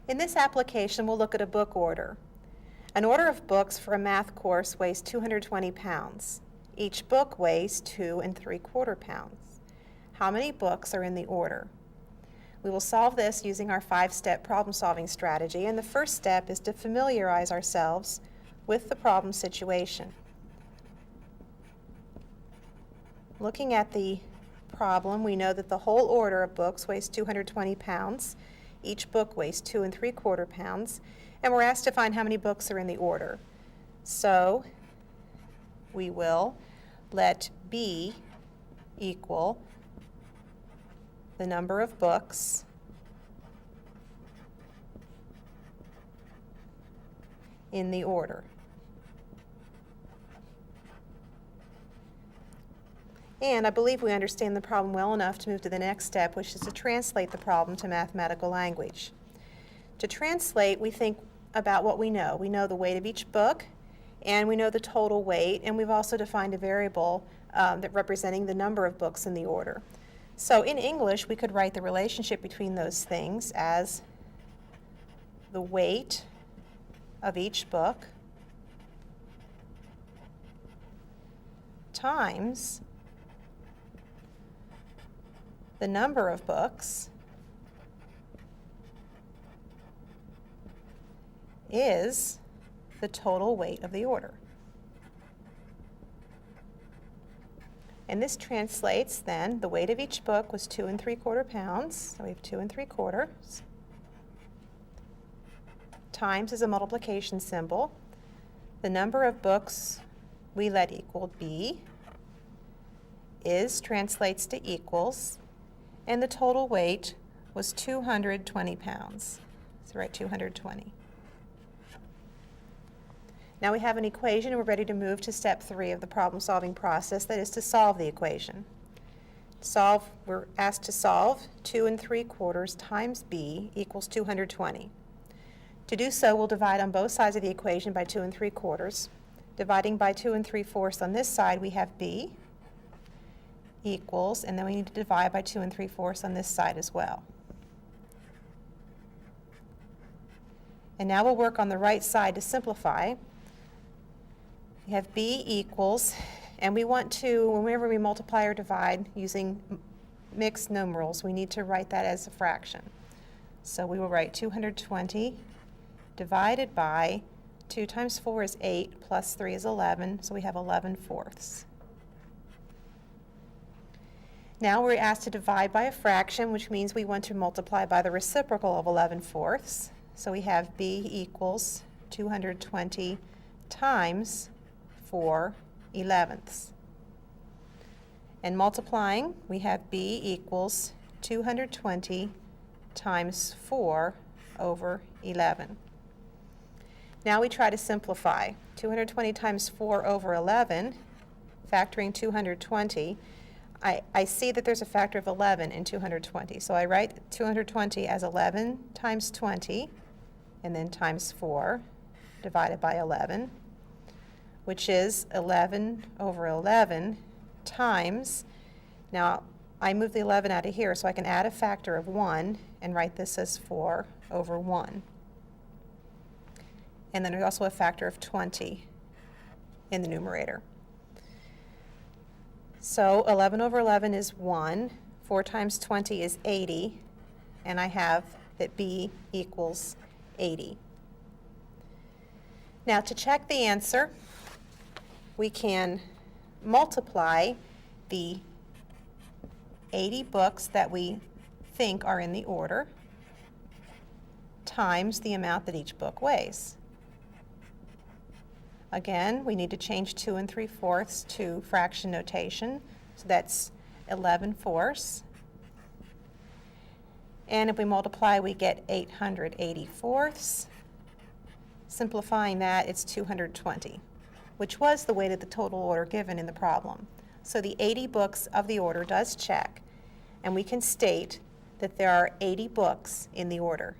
In this application, we'll look at a book order. An order of books for a math course weighs 220 pounds. Each book weighs 2 3/4 pounds. How many books are in the order? We will solve this using our 5-step problem-solving strategy, and the first step is to familiarize ourselves with the problem situation. Looking at the problem, we know that the whole order of books weighs 220 pounds. Each book weighs 2 3/4 pounds, and we're asked to find how many books are in the order. So we will let B equal the number of books in the order. And I believe we understand the problem well enough to move to the next step, which is to translate the problem to mathematical language. To translate, we think about what we know. We know the weight of each book, and we know the total weight, and we've also defined a variable that representing the number of books in the order. So in English, we could write the relationship between those things as the weight of each book times the number of books is the total weight of the order. And this translates then, the weight of each book was 2 3/4 pounds, so we have 2 3/4. Times is a multiplication symbol. The number of books we let equal B translates to equals, and the total weight was 220 pounds. So write 220. Now we have an equation and we're ready to move to step 3 of the problem-solving process, that is to solve the equation. We're asked to solve 2 3/4 times B equals 220. To do so, we'll divide on both sides of the equation by 2 3/4. Dividing by 2 3/4 on this side, we have B equals, and then we need to divide by 2 3/4 on this side as well. And now we'll work on the right side to simplify. We have B equals, and we want to, whenever we multiply or divide using mixed numerals, we need to write that as a fraction. So we will write 220 divided by 2 times 4 is 8, plus 3 is 11, so we have 11/4. Now we're asked to divide by a fraction, which means we want to multiply by the reciprocal of 11/4. So we have B equals 220 times 4/11. And multiplying, we have B equals 220 times 4/11. Now we try to simplify. 220 times 4/11, factoring 220, I see that there's a factor of 11 in 220. So I write 220 as 11 times 20, and then times 4 divided by 11, which is 11/11 times, now I move the 11 out of here so I can add a factor of 1 and write this as 4/1. And then there's also a factor of 20 in the numerator. So 11/11 is 1, 4 times 20 is 80, and I have that B equals 80. Now to check the answer, we can multiply the 80 books that we think are in the order times the amount that each book weighs. Again, we need to change 2 3/4 to fraction notation, so that's 11/4. And if we multiply, we get 880/4. Simplifying that, it's 220, which was the weight of the total order given in the problem. So the 80 books of the order does check, and we can state that there are 80 books in the order.